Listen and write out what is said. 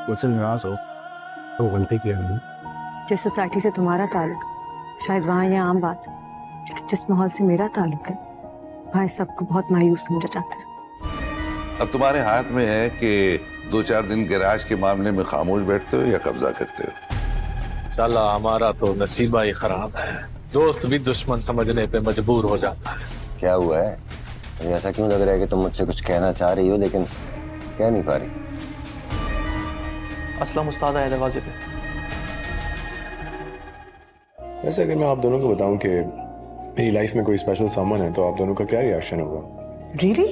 मुझसे नाराज हो तो वो गलती की है। जिस सोसाइटी से तुम्हारा ताल्लुक शायद वहाँ ये आम बात, लेकिन जिस माहौल से मेरा ताल्लुक है वहाँ इस सबको बहुत मायूस समझा जाता है। अब तुम्हारे हाथ में है कि 2-4 दिन गैराज के मामले में खामोश बैठते हो या कब्जा करते हो। साला हमारा तो नसीबा ही खराब है, दोस्त भी दुश्मन समझने पे मजबूर हो जाता है। क्या हुआ है? मुझे ऐसा क्यों लग रहा है कि तुम मुझसे कुछ कहना चाह रही हो लेकिन कह नहीं पा रही? असलम उस्ताद आए दरवाजे पे। वैसे अगर मैं आप दोनों को बताऊं कि मेरी लाइफ में कोई स्पेशल समवन है तो आप दोनों का क्या रिएक्शन होगा? रियली?